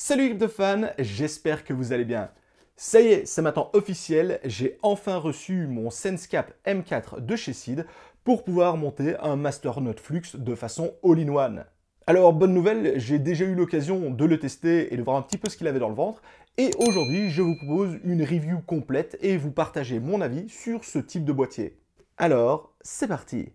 Salut l'équipe de fans, j'espère que vous allez bien. Ça y est, c'est maintenant officiel, j'ai enfin reçu mon SenseCap M4 de chez Seeed pour pouvoir monter un Masternode Flux de façon all-in-one. Alors, bonne nouvelle, j'ai déjà eu l'occasion de le tester et de voir un petit peu ce qu'il avait dans le ventre. Et aujourd'hui, je vous propose une review complète et vous partager mon avis sur ce type de boîtier. Alors, c'est parti!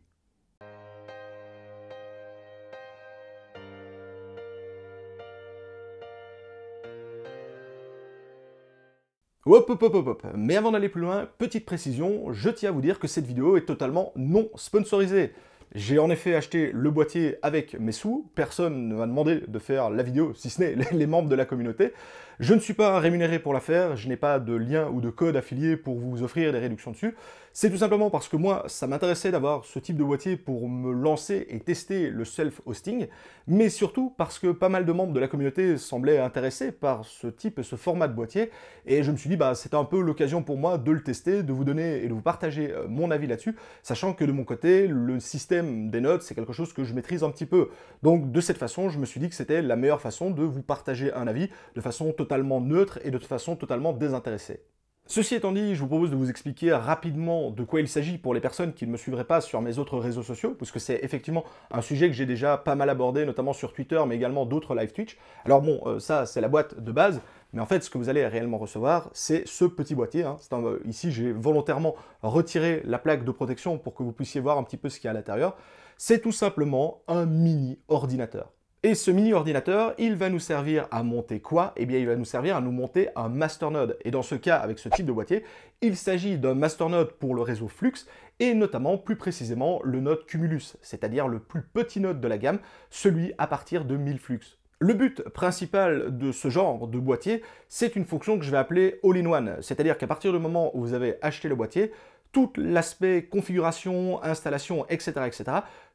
Hop hop hop hop hop. Mais avant d'aller plus loin, petite précision, je tiens à vous dire que cette vidéo est totalement non sponsorisée. J'ai en effet acheté le boîtier avec mes sous, personne ne m'a demandé de faire la vidéo, si ce n'est les membres de la communauté. Je ne suis pas rémunéré pour la faire, je n'ai pas de lien ou de code affilié pour vous offrir des réductions dessus. C'est tout simplement parce que moi, ça m'intéressait d'avoir ce type de boîtier pour me lancer et tester le self-hosting, mais surtout parce que pas mal de membres de la communauté semblaient intéressés par ce type et ce format de boîtier, et je me suis dit, bah, c'était un peu l'occasion pour moi de le tester, de vous donner et de vous partager mon avis là-dessus, sachant que de mon côté, le système des notes, c'est quelque chose que je maîtrise un petit peu. Donc de cette façon, je me suis dit que c'était la meilleure façon de vous partager un avis de façon totalement neutre et de façon totalement désintéressée. Ceci étant dit, je vous propose de vous expliquer rapidement de quoi il s'agit pour les personnes qui ne me suivraient pas sur mes autres réseaux sociaux, puisque c'est effectivement un sujet que j'ai déjà pas mal abordé, notamment sur Twitter, mais également d'autres live Twitch. Alors bon, ça c'est la boîte de base, mais en fait ce que vous allez réellement recevoir, c'est ce petit boîtier. Hein. Ici j'ai volontairement retiré la plaque de protection pour que vous puissiez voir un petit peu ce qu'il y a à l'intérieur. C'est tout simplement un mini ordinateur. Et ce mini ordinateur, il va nous servir à monter quoi? Eh bien, il va nous servir à nous monter un masternode. Et dans ce cas, avec ce type de boîtier, il s'agit d'un masternode pour le réseau Flux, et notamment, plus précisément, le node Cumulus, c'est-à-dire le plus petit node de la gamme, celui à partir de 1000 flux. Le but principal de ce genre de boîtier, c'est une fonction que je vais appeler all-in-one, c'est-à-dire qu'à partir du moment où vous avez acheté le boîtier, tout l'aspect configuration, installation, etc.,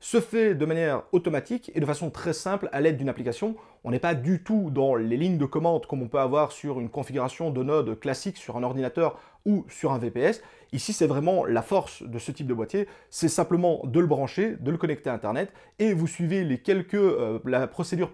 se fait de manière automatique et de façon très simple à l'aide d'une application. On n'est pas du tout dans les lignes de commande comme on peut avoir sur une configuration de node classique sur un ordinateur ou sur un VPS. Ici, c'est vraiment la force de ce type de boîtier, c'est simplement de le brancher, de le connecter à Internet, et vous suivez la procédure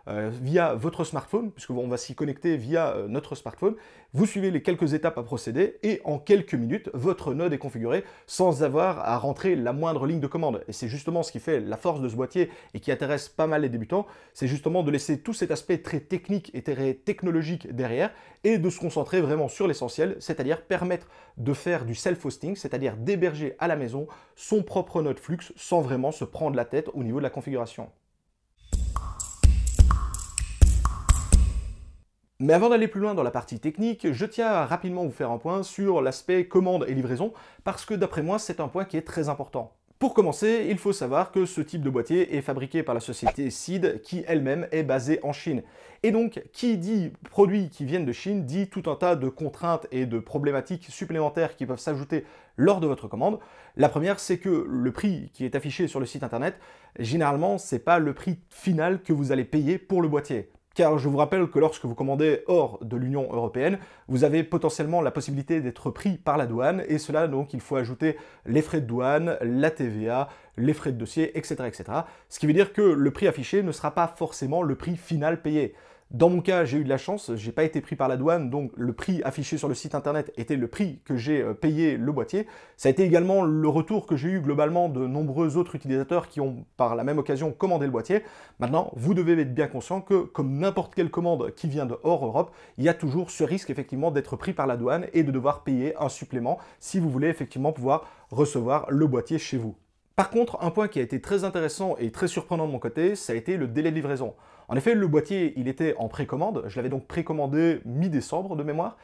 via votre smartphone, puisqu'on va s'y connecter via notre smartphone. Vous suivez les quelques étapes à procéder, et en quelques minutes, votre node est configuré sans avoir à rentrer la moindre ligne de commande. Et c'est justement ce qui fait la force de ce boîtier et qui intéresse pas mal les débutants, c'est justement de laisser tout cet aspect très technique et très technologique derrière, et de se concentrer vraiment sur l'essentiel, c'est-à-dire permettre de faire du self-hosting, c'est-à-dire d'héberger à la maison son propre node Flux sans vraiment se prendre la tête au niveau de la configuration. Mais avant d'aller plus loin dans la partie technique, je tiens à rapidement vous faire un point sur l'aspect commande et livraison, parce que d'après moi, c'est un point qui est très important. Pour commencer, il faut savoir que ce type de boîtier est fabriqué par la société Seeed, qui elle-même est basée en Chine. Et donc, qui dit produits qui viennent de Chine, dit tout un tas de contraintes et de problématiques supplémentaires qui peuvent s'ajouter lors de votre commande. La première, c'est que le prix qui est affiché sur le site internet, généralement, c'est pas le prix final que vous allez payer pour le boîtier. Car je vous rappelle que lorsque vous commandez hors de l'Union européenne, vous avez potentiellement la possibilité d'être pris par la douane, et cela donc il faut ajouter les frais de douane, la TVA, les frais de dossier, etc. Ce qui veut dire que le prix affiché ne sera pas forcément le prix final payé. Dans mon cas, j'ai eu de la chance, j'ai pas été pris par la douane, donc le prix affiché sur le site internet était le prix que j'ai payé le boîtier. Ça a été également le retour que j'ai eu globalement de nombreux autres utilisateurs qui ont par la même occasion commandé le boîtier. Maintenant, vous devez être bien conscient que, comme n'importe quelle commande qui vient de hors Europe, il y a toujours ce risque effectivement d'être pris par la douane et de devoir payer un supplément si vous voulez effectivement pouvoir recevoir le boîtier chez vous. Par contre, un point qui a été très intéressant et très surprenant de mon côté, ça a été le délai de livraison. En effet, le boîtier, il était en précommande, je l'avais donc précommandé mi-décembre de mémoire.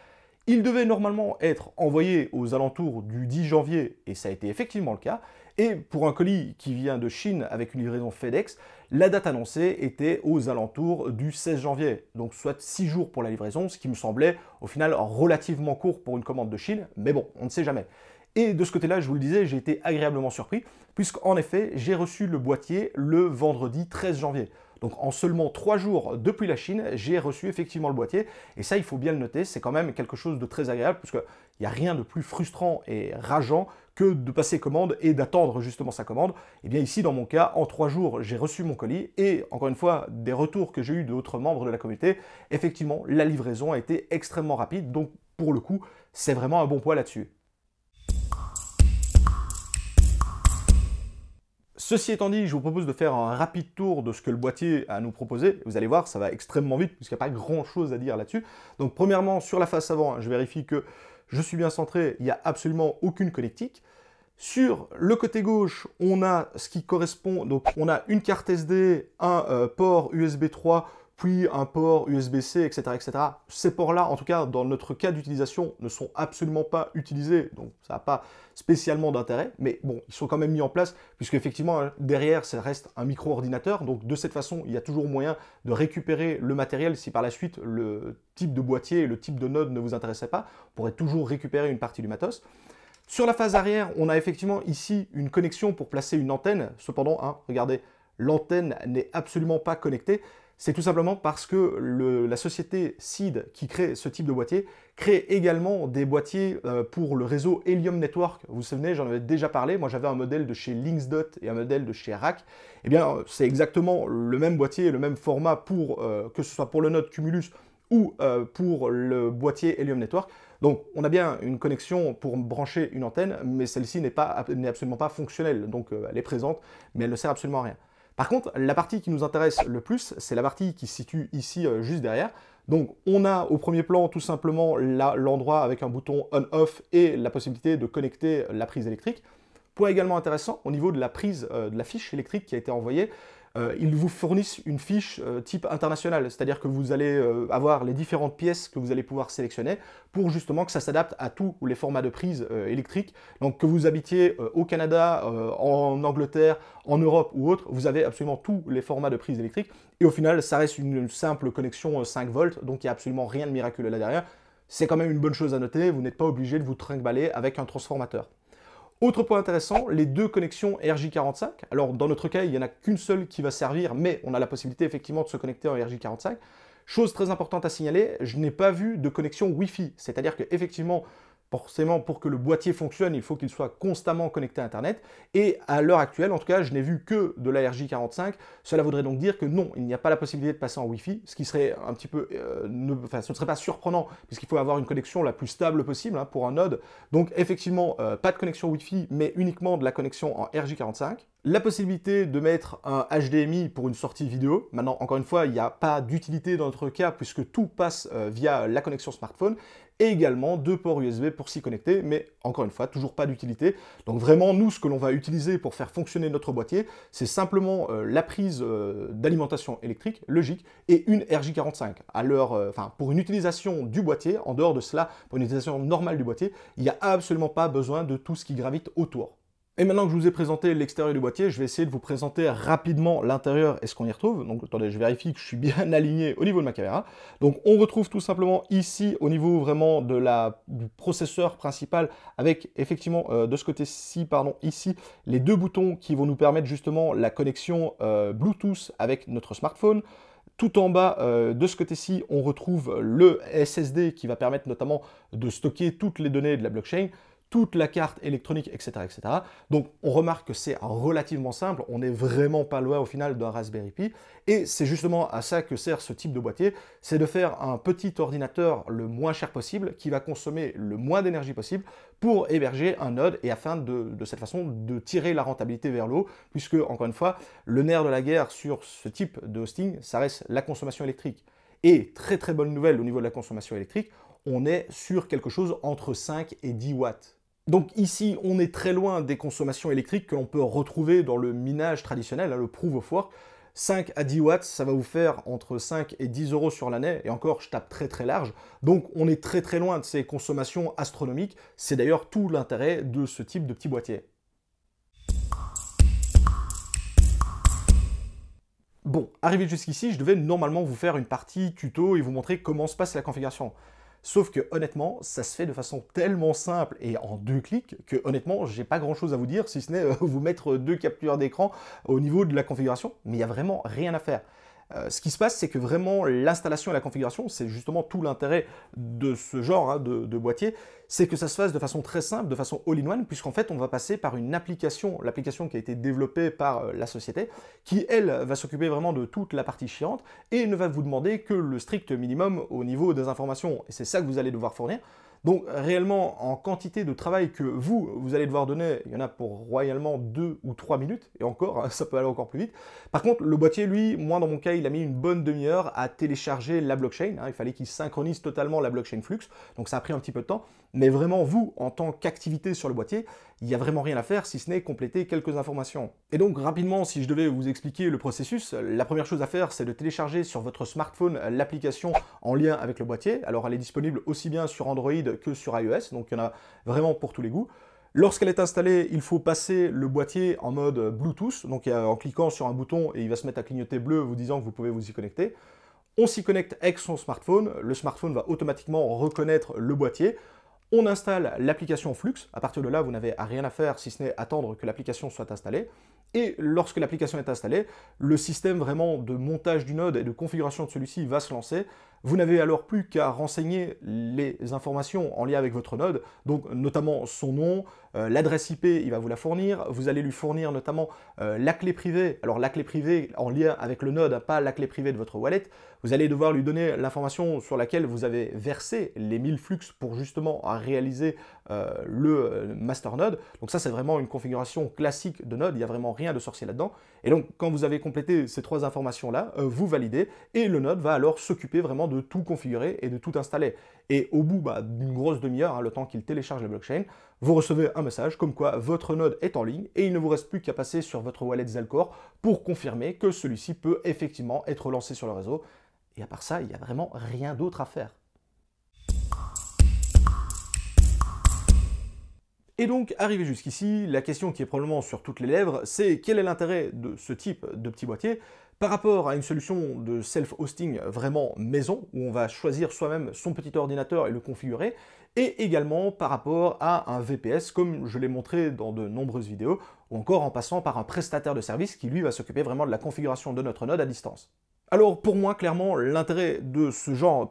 Il devait normalement être envoyé aux alentours du 10 janvier, et ça a été effectivement le cas. Et pour un colis qui vient de Chine avec une livraison FedEx, la date annoncée était aux alentours du 16 janvier, donc soit 6 jours pour la livraison, ce qui me semblait au final relativement court pour une commande de Chine, mais bon, on ne sait jamais. Et de ce côté-là, je vous le disais, j'ai été agréablement surpris, puisqu'en effet, j'ai reçu le boîtier le vendredi 13 janvier. Donc en seulement 3 jours depuis la Chine, j'ai reçu effectivement le boîtier. Et ça, il faut bien le noter, c'est quand même quelque chose de très agréable, parce qu'il n'y a rien de plus frustrant et rageant que de passer commande et d'attendre justement sa commande. Et bien ici, dans mon cas, en 3 jours, j'ai reçu mon colis. Et encore une fois, des retours que j'ai eu d'autres membres de la communauté, effectivement, la livraison a été extrêmement rapide. Donc pour le coup, c'est vraiment un bon point là-dessus. Ceci étant dit, je vous propose de faire un rapide tour de ce que le boîtier a à nous proposer. Vous allez voir, ça va extrêmement vite puisqu'il n'y a pas grand-chose à dire là-dessus. Donc premièrement, sur la face avant, je vérifie que je suis bien centré, il n'y a absolument aucune connectique. Sur le côté gauche, on a ce qui correspond, donc on a une carte SD, un port USB 3, puis un port USB-C, etc., etc. Ces ports-là, en tout cas, dans notre cas d'utilisation, ne sont absolument pas utilisés, donc ça n'a pas spécialement d'intérêt, mais bon, ils sont quand même mis en place, puisque effectivement, derrière, ça reste un micro-ordinateur, donc de cette façon, il y a toujours moyen de récupérer le matériel si par la suite, le type de boîtier et le type de node ne vous intéressait pas, on pourrait toujours récupérer une partie du matos. Sur la face arrière, on a effectivement ici une connexion pour placer une antenne, cependant, hein, regardez, l'antenne n'est absolument pas connectée. C'est tout simplement parce que la société Seeed qui crée ce type de boîtier crée également des boîtiers pour le réseau Helium Network. Vous vous souvenez, j'en avais déjà parlé. Moi, j'avais un modèle de chez Linksdot et un modèle de chez RAK. Eh bien, c'est exactement le même boîtier, le même format pour que ce soit pour le node Cumulus ou pour le boîtier Helium Network. Donc, on a bien une connexion pour brancher une antenne, mais celle-ci n'est absolument pas fonctionnelle. Donc, elle est présente, mais elle ne sert absolument à rien. Par contre, la partie qui nous intéresse le plus, c'est la partie qui se situe ici, juste derrière. Donc, on a au premier plan tout simplement l'endroit avec un bouton on-off et la possibilité de connecter la prise électrique. Point également intéressant, au niveau de la prise de la fiche électrique qui a été envoyée, ils vous fournissent une fiche type international, c'est-à-dire que vous allez avoir les différentes pièces que vous allez pouvoir sélectionner pour justement que ça s'adapte à tous les formats de prise électrique. Donc que vous habitiez au Canada, en Angleterre, en Europe ou autre, vous avez absolument tous les formats de prise électrique. Et au final, ça reste une simple connexion 5 volts, donc il n'y a absolument rien de miraculeux là derrière. C'est quand même une bonne chose à noter, vous n'êtes pas obligé de vous trimballer avec un transformateur. Autre point intéressant, les deux connexions RJ45. Alors dans notre cas, il n'y en a qu'une seule qui va servir, mais on a la possibilité effectivement de se connecter en RJ45. Chose très importante à signaler, je n'ai pas vu de connexion Wi-Fi. C'est-à-dire qu'effectivement, forcément, pour que le boîtier fonctionne, il faut qu'il soit constamment connecté à Internet. Et à l'heure actuelle, en tout cas, je n'ai vu que de la RJ45. Cela voudrait donc dire que non, il n'y a pas la possibilité de passer en Wi-Fi, ce qui serait un petit peu... ce ne serait pas surprenant, puisqu'il faut avoir une connexion la plus stable possible hein, pour un node. Donc effectivement, pas de connexion Wi-Fi, mais uniquement de la connexion en RJ45. La possibilité de mettre un HDMI pour une sortie vidéo. Maintenant, encore une fois, il n'y a pas d'utilité dans notre cas, puisque tout passe via la connexion smartphone. Et également 2 ports USB pour s'y connecter, mais encore une fois, toujours pas d'utilité. Donc vraiment, nous, ce que l'on va utiliser pour faire fonctionner notre boîtier, c'est simplement la prise d'alimentation électrique, logique, et une RJ45. Pour une utilisation du boîtier, en dehors de cela, pour une utilisation normale du boîtier, il n'y a absolument pas besoin de tout ce qui gravite autour. Et maintenant que je vous ai présenté l'extérieur du boîtier, je vais essayer de vous présenter rapidement l'intérieur et ce qu'on y retrouve. Donc attendez, je vérifie que je suis bien aligné au niveau de ma caméra. Donc on retrouve tout simplement ici, au niveau vraiment du processeur principal, avec effectivement de ce côté-ci, pardon, ici, les deux boutons qui vont nous permettre justement la connexion Bluetooth avec notre smartphone. Tout en bas, de ce côté-ci, on retrouve le SSD qui va permettre notamment de stocker toutes les données de la blockchain, toute la carte électronique, etc., etc. Donc, on remarque que c'est relativement simple. On n'est vraiment pas loin, au final, d'un Raspberry Pi. Et c'est justement à ça que sert ce type de boîtier. C'est de faire un petit ordinateur le moins cher possible, qui va consommer le moins d'énergie possible pour héberger un node et afin de cette façon de tirer la rentabilité vers le haut, puisque, encore une fois, le nerf de la guerre sur ce type de hosting, ça reste la consommation électrique. Et très très bonne nouvelle au niveau de la consommation électrique, on est sur quelque chose entre 5 et 10 watts. Donc ici, on est très loin des consommations électriques que l'on peut retrouver dans le minage traditionnel, le Proof of Work. 5 à 10 watts, ça va vous faire entre 5 et 10 euros sur l'année, et encore, je tape très très large. Donc on est très très loin de ces consommations astronomiques. C'est d'ailleurs tout l'intérêt de ce type de petit boîtier. Bon, arrivé jusqu'ici, je devais normalement vous faire une partie tuto et vous montrer comment se passe la configuration. Sauf que honnêtement, ça se fait de façon tellement simple et en 2 clics que honnêtement, j'ai pas grand chose à vous dire si ce n'est vous mettre 2 captures d'écran au niveau de la configuration, mais il n'y a vraiment rien à faire. Ce qui se passe, c'est que vraiment l'installation et la configuration, c'est justement tout l'intérêt de ce genre de boîtier, c'est que ça se fasse de façon très simple, de façon all-in-one, puisqu'en fait, on va passer par une application, l'application qui a été développée par la société, qui, elle, va s'occuper vraiment de toute la partie chiante et ne va vous demander que le strict minimum au niveau des informations. Et c'est ça que vous allez devoir fournir. Donc réellement, en quantité de travail que vous allez devoir donner, il y en a pour royalement 2 ou 3 minutes, et encore, ça peut aller encore plus vite. Par contre, le boîtier, lui, moi dans mon cas, il a mis une bonne demi-heure à télécharger la blockchain. Il fallait qu'il synchronise totalement la blockchain Flux, donc ça a pris un petit peu de temps. Mais vraiment, vous, en tant qu'activité sur le boîtier, il n'y a vraiment rien à faire si ce n'est compléter quelques informations. Et donc rapidement, si je devais vous expliquer le processus, la première chose à faire, c'est de télécharger sur votre smartphone l'application en lien avec le boîtier. Alors elle est disponible aussi bien sur Android que sur iOS, donc il y en a vraiment pour tous les goûts. Lorsqu'elle est installée, il faut passer le boîtier en mode Bluetooth, donc en cliquant sur un bouton et il va se mettre à clignoter bleu vous disant que vous pouvez vous y connecter. On s'y connecte avec son smartphone, le smartphone va automatiquement reconnaître le boîtier. On installe l'application Flux, à partir de là, vous n'avez rien à faire si ce n'est attendre que l'application soit installée. Et lorsque l'application est installée, le système vraiment de montage du node et de configuration de celui-ci va se lancer. Vous n'avez alors plus qu'à renseigner les informations en lien avec votre node, donc notamment son nom, l'adresse IP, il va vous la fournir. Vous allez lui fournir notamment la clé privée. Alors la clé privée en lien avec le node, pas la clé privée de votre wallet. Vous allez devoir lui donner l'information sur laquelle vous avez versé les 1000 flux pour justement réaliser le masternode. Donc ça, c'est vraiment une configuration classique de node, il n'y a vraiment rien de sorcier là-dedans. Et donc, quand vous avez complété ces trois informations-là, vous validez, et le node va alors s'occuper vraiment de tout configurer et de tout installer. Et au bout d'une grosse demi-heure, le temps qu'il télécharge la blockchain, vous recevez un message comme quoi votre node est en ligne et il ne vous reste plus qu'à passer sur votre wallet Zelcore pour confirmer que celui-ci peut effectivement être lancé sur le réseau. Et à part ça, il n'y a vraiment rien d'autre à faire. Et donc, arrivé jusqu'ici, la question qui est probablement sur toutes les lèvres, c'est quel est l'intérêt de ce type de petit boîtier par rapport à une solution de self-hosting vraiment maison, où on va choisir soi-même son petit ordinateur et le configurer, et également par rapport à un VPS, comme je l'ai montré dans de nombreuses vidéos, ou encore en passant par un prestataire de service qui lui va s'occuper vraiment de la configuration de notre node à distance. Alors pour moi, clairement, l'intérêt de ce genre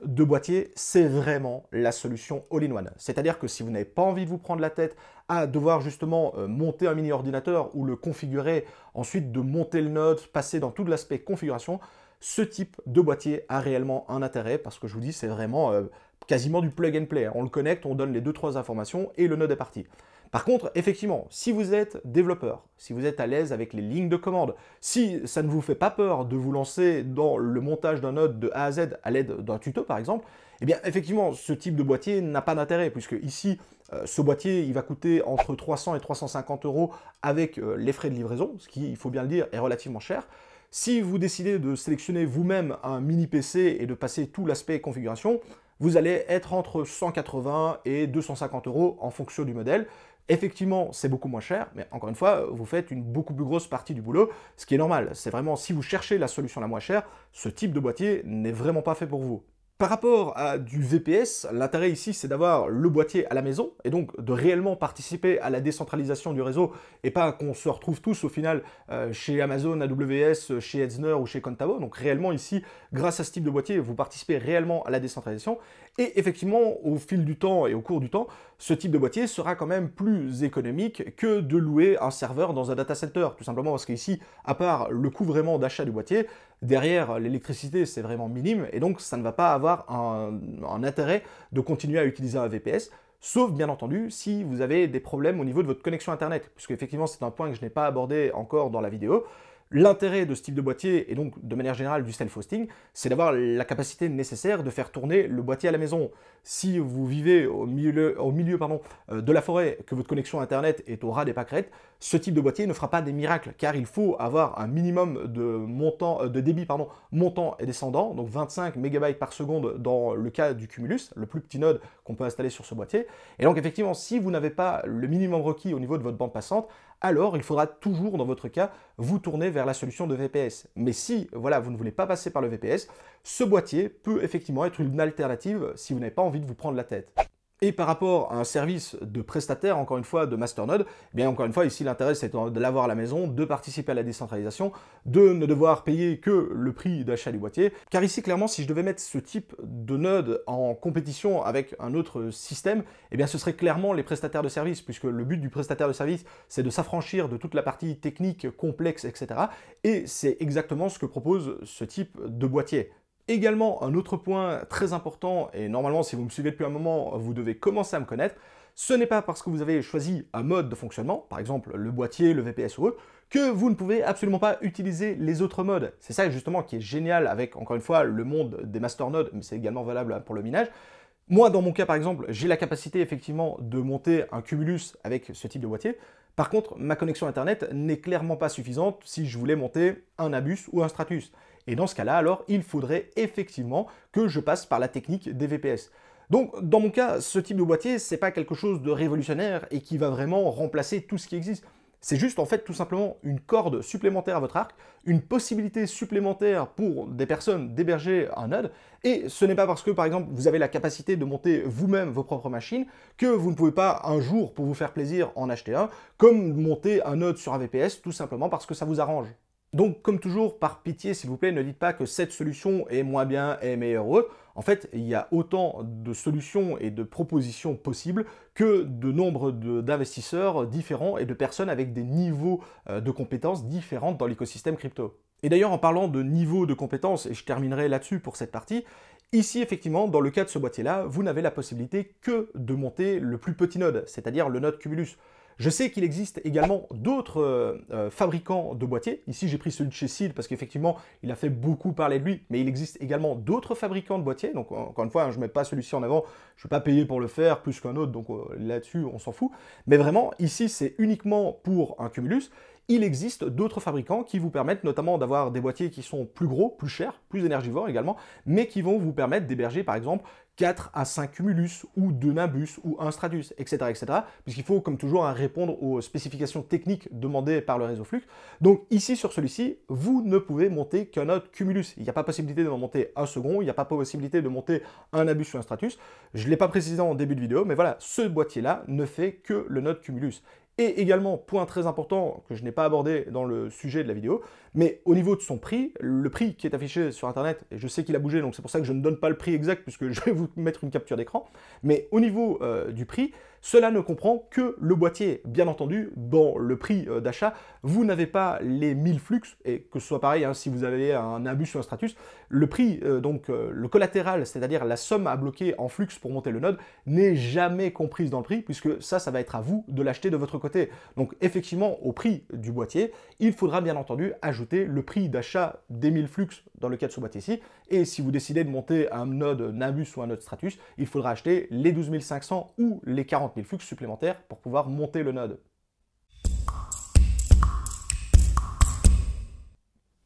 de boîtier, c'est vraiment la solution all-in-one. C'est-à-dire que si vous n'avez pas envie de vous prendre la tête à devoir justement monter un mini-ordinateur ou le configurer, ensuite de monter le node, passer dans tout l'aspect configuration, ce type de boîtier a réellement un intérêt parce que je vous dis, c'est vraiment quasiment du plug and play. On le connecte, on donne les 2-3 informations et le node est parti. Par contre, effectivement, si vous êtes développeur, si vous êtes à l'aise avec les lignes de commande, si ça ne vous fait pas peur de vous lancer dans le montage d'un node de A à Z à l'aide d'un tuto par exemple, eh bien effectivement, ce type de boîtier n'a pas d'intérêt puisque ici, ce boîtier, il va coûter entre 300 et 350 € avec les frais de livraison, ce qui, il faut bien le dire, est relativement cher. Si vous décidez de sélectionner vous-même un mini PC et de passer tout l'aspect configuration, vous allez être entre 180 et 250 € en fonction du modèle. Effectivement, c'est beaucoup moins cher, mais encore une fois, vous faites une beaucoup plus grosse partie du boulot, ce qui est normal. C'est vraiment, si vous cherchez la solution la moins chère, ce type de boîtier n'est vraiment pas fait pour vous. Par rapport à du VPS, l'intérêt ici, c'est d'avoir le boîtier à la maison et donc de réellement participer à la décentralisation du réseau et pas qu'on se retrouve tous au final chez Amazon, AWS, chez Hetzner ou chez Contabo. Donc réellement ici, grâce à ce type de boîtier, vous participez réellement à la décentralisation. Et effectivement, au fil du temps et au cours du temps, ce type de boîtier sera quand même plus économique que de louer un serveur dans un data center. Tout simplement parce qu'ici, à part le coût vraiment d'achat du boîtier, derrière l'électricité c'est vraiment minime et donc ça ne va pas avoir un intérêt de continuer à utiliser un VPS. Sauf bien entendu si vous avez des problèmes au niveau de votre connexion internet, puisque effectivement c'est un point que je n'ai pas abordé encore dans la vidéo. L'intérêt de ce type de boîtier, et donc de manière générale du self-hosting, c'est d'avoir la capacité nécessaire de faire tourner le boîtier à la maison. Si vous vivez au milieu de la forêt, que votre connexion internet est au ras des pâquerettes, ce type de boîtier ne fera pas des miracles, car il faut avoir un minimum de débit montant et descendant, donc 25 MB par seconde dans le cas du Cumulus, le plus petit node qu'on peut installer sur ce boîtier. Et donc effectivement, si vous n'avez pas le minimum requis au niveau de votre bande passante, alors il faudra toujours, dans votre cas, vous tourner vers la solution de VPS. Mais si voilà, vous ne voulez pas passer par le VPS, ce boîtier peut effectivement être une alternative si vous n'avez pas envie de vous prendre la tête. Et par rapport à un service de prestataire, encore une fois, de Masternode, eh bien encore une fois, ici l'intérêt c'est de l'avoir à la maison, de participer à la décentralisation, de ne devoir payer que le prix d'achat du boîtier. Car ici, clairement, si je devais mettre ce type de node en compétition avec un autre système, eh bien ce serait clairement les prestataires de services, puisque le but du prestataire de service, c'est de s'affranchir de toute la partie technique, complexe, etc. Et c'est exactement ce que propose ce type de boîtier. Également, un autre point très important, et normalement si vous me suivez depuis un moment, vous devez commencer à me connaître, ce n'est pas parce que vous avez choisi un mode de fonctionnement, par exemple le boîtier, le VPS ou autre, que vous ne pouvez absolument pas utiliser les autres modes. C'est ça justement qui est génial avec, encore une fois, le monde des masternodes, mais c'est également valable pour le minage. Moi, dans mon cas par exemple, j'ai la capacité effectivement de monter un Cumulus avec ce type de boîtier. Par contre, ma connexion internet n'est clairement pas suffisante si je voulais monter un Abus ou un Stratus. Et dans ce cas-là, alors, il faudrait effectivement que je passe par la technique des VPS. Donc, dans mon cas, ce type de boîtier, c'est pas quelque chose de révolutionnaire et qui va vraiment remplacer tout ce qui existe. C'est juste, en fait, tout simplement une corde supplémentaire à votre arc, une possibilité supplémentaire pour des personnes d'héberger un node, et ce n'est pas parce que, par exemple, vous avez la capacité de monter vous-même vos propres machines que vous ne pouvez pas, un jour, pour vous faire plaisir, en acheter un, comme monter un node sur un VPS, tout simplement parce que ça vous arrange. Donc, comme toujours, par pitié, s'il vous plaît, ne dites pas que cette solution est moins bien, est meilleure ou autre. En fait, il y a autant de solutions et de propositions possibles que de nombre d'investisseurs différents et de personnes avec des niveaux de compétences différentes dans l'écosystème crypto. Et d'ailleurs, en parlant de niveau de compétences, et je terminerai là-dessus pour cette partie, ici, effectivement, dans le cas de ce boîtier-là, vous n'avez la possibilité que de monter le plus petit node, c'est-à-dire le node Cumulus. Je sais qu'il existe également d'autres fabricants de boîtiers. Ici, j'ai pris celui de chez Seeed parce qu'effectivement, il a fait beaucoup parler de lui, mais il existe également d'autres fabricants de boîtiers. Donc, encore une fois, je ne mets pas celui-ci en avant, je ne vais pas payer pour le faire plus qu'un autre, donc là-dessus, on s'en fout. Mais vraiment, ici, c'est uniquement pour un Cumulus. Il existe d'autres fabricants qui vous permettent notamment d'avoir des boîtiers qui sont plus gros, plus chers, plus énergivores également, mais qui vont vous permettre d'héberger par exemple 4 à 5 Cumulus ou 2 Nimbus ou un Stratus, etc. etc. puisqu'il faut comme toujours répondre aux spécifications techniques demandées par le réseau Flux. Donc ici sur celui-ci, vous ne pouvez monter qu'un autre Cumulus. Il n'y a pas possibilité de monter un second, il n'y a pas possibilité de monter un Nimbus ou un Stratus. Je ne l'ai pas précisé en début de vidéo, mais voilà, ce boîtier-là ne fait que le node Cumulus. Et également, point très important que je n'ai pas abordé dans le sujet de la vidéo, mais au niveau de son prix, le prix qui est affiché sur Internet, et je sais qu'il a bougé, donc c'est pour ça que je ne donne pas le prix exact, puisque je vais vous mettre une capture d'écran, mais au niveau du prix, cela ne comprend que le boîtier. Bien entendu, dans le prix d'achat, vous n'avez pas les 1000 flux, et que ce soit pareil, hein, si vous avez un Abus ou un Stratus, le prix, le collatéral, c'est-à-dire la somme à bloquer en flux pour monter le node, n'est jamais comprise dans le prix, puisque ça va être à vous de l'acheter de votre côté. Donc effectivement, au prix du boîtier, il faudra bien entendu ajouter le prix d'achat des 1000 flux dans le cas de ce boîtier-ci, et si vous décidez de monter un node Nimbus ou un node Stratus, il faudra acheter les 12 500 ou les 40 000 flux supplémentaires pour pouvoir monter le node.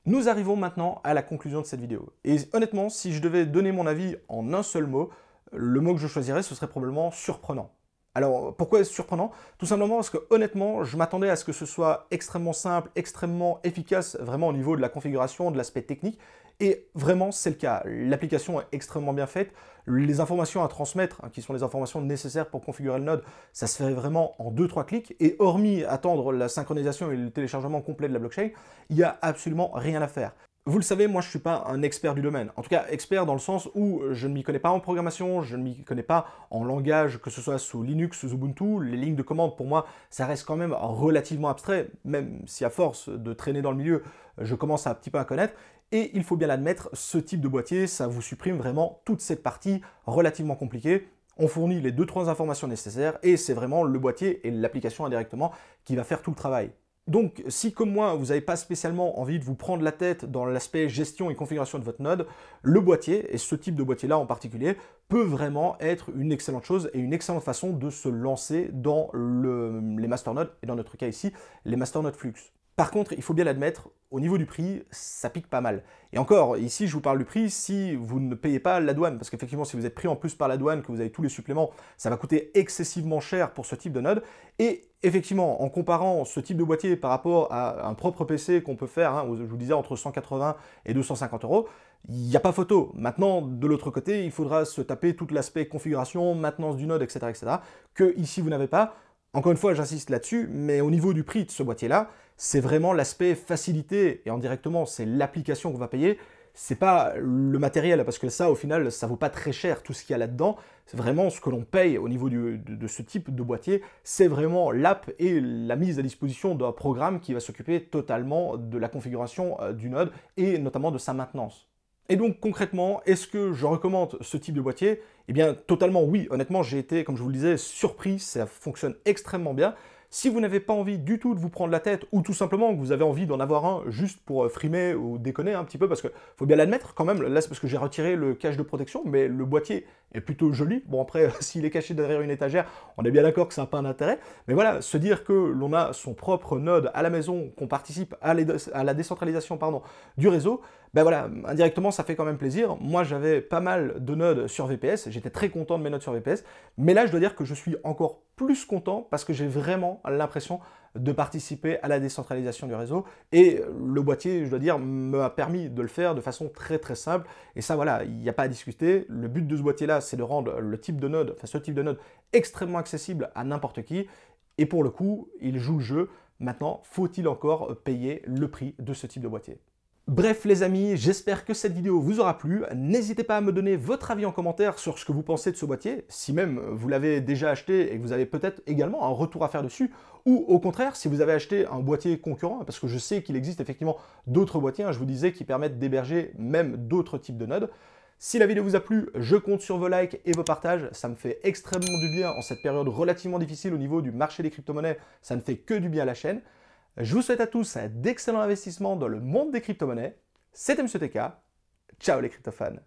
Nous arrivons maintenant à la conclusion de cette vidéo. Et honnêtement, si je devais donner mon avis en un seul mot, le mot que je choisirais, ce serait probablement surprenant. Alors, pourquoi est-ce surprenant? Tout simplement parce que, honnêtement, je m'attendais à ce que ce soit extrêmement simple, extrêmement efficace, vraiment au niveau de la configuration, de l'aspect technique, et vraiment, c'est le cas. L'application est extrêmement bien faite, les informations à transmettre, hein, qui sont les informations nécessaires pour configurer le node, ça se fait vraiment en 2-3 clics, et hormis attendre la synchronisation et le téléchargement complet de la blockchain, il n'y a absolument rien à faire. Vous le savez, moi je ne suis pas un expert du domaine. En tout cas, expert dans le sens où je ne m'y connais pas en programmation, je ne m'y connais pas en langage, que ce soit sous Linux, sous Ubuntu. Les lignes de commande, pour moi, ça reste quand même relativement abstrait, même si à force de traîner dans le milieu, je commence un petit peu à connaître. Et il faut bien l'admettre, ce type de boîtier, ça vous supprime vraiment toute cette partie relativement compliquée. On fournit les 2-3 informations nécessaires et c'est vraiment le boîtier et l'application indirectement qui va faire tout le travail. Donc, si comme moi, vous n'avez pas spécialement envie de vous prendre la tête dans l'aspect gestion et configuration de votre node, le boîtier, et ce type de boîtier-là en particulier, peut vraiment être une excellente chose et une excellente façon de se lancer dans les masternodes, et dans notre cas ici, les masternodes Flux. Par contre, il faut bien l'admettre, au niveau du prix, ça pique pas mal. Et encore, ici, je vous parle du prix si vous ne payez pas la douane, parce qu'effectivement, si vous êtes pris en plus par la douane, que vous avez tous les suppléments, ça va coûter excessivement cher pour ce type de node. Et effectivement, en comparant ce type de boîtier par rapport à un propre PC qu'on peut faire, hein, je vous disais entre 180 et 250 €, il n'y a pas photo. Maintenant, de l'autre côté, il faudra se taper tout l'aspect configuration, maintenance du node, etc., que ici vous n'avez pas. Encore une fois, j'insiste là-dessus, mais au niveau du prix de ce boîtier-là, c'est vraiment l'aspect facilité, et indirectement, c'est l'application qu'on va payer. C'est pas le matériel, parce que ça, au final, ça vaut pas très cher, tout ce qu'il y a là-dedans. C'est vraiment ce que l'on paye au niveau de ce type de boîtier, c'est vraiment l'app et la mise à disposition d'un programme qui va s'occuper totalement de la configuration du node, et notamment de sa maintenance. Et donc concrètement, est-ce que je recommande ce type de boîtier? Eh bien totalement oui, honnêtement j'ai été, comme je vous le disais, surpris, ça fonctionne extrêmement bien. Si vous n'avez pas envie du tout de vous prendre la tête, ou tout simplement que vous avez envie d'en avoir un juste pour frimer ou déconner un petit peu, parce que faut bien l'admettre quand même, là c'est parce que j'ai retiré le cache de protection, mais le boîtier est plutôt joli. Bon après, s'il est caché derrière une étagère, on est bien d'accord que ça n'a pas d'intérêt, mais voilà, se dire que l'on a son propre node à la maison, qu'on participe à la décentralisation du réseau, ben voilà, indirectement ça fait quand même plaisir. Moi j'avais pas mal de nodes sur VPS, j'étais très content de mes nodes sur VPS, mais là je dois dire que je suis encore plus content parce que j'ai vraiment l'impression de participer à la décentralisation du réseau, et le boîtier, je dois dire, m'a permis de le faire de façon très très simple, et ça voilà, il n'y a pas à discuter. Le but de ce boîtier là, c'est de rendre le type de node, enfin ce type de node extrêmement accessible à n'importe qui, et pour le coup, il joue le jeu. Maintenant, faut-il encore payer le prix de ce type de boîtier? Bref les amis, j'espère que cette vidéo vous aura plu. N'hésitez pas à me donner votre avis en commentaire sur ce que vous pensez de ce boîtier, si même vous l'avez déjà acheté et que vous avez peut-être également un retour à faire dessus, ou au contraire, si vous avez acheté un boîtier concurrent, parce que je sais qu'il existe effectivement d'autres boîtiers, je vous disais, qui permettent d'héberger même d'autres types de nodes. Si la vidéo vous a plu, je compte sur vos likes et vos partages, ça me fait extrêmement du bien en cette période relativement difficile au niveau du marché des crypto-monnaies, ça ne fait que du bien à la chaîne. Je vous souhaite à tous d'excellents investissements dans le monde des crypto-monnaies. C'était Monsieur TK. Ciao les crypto-fans.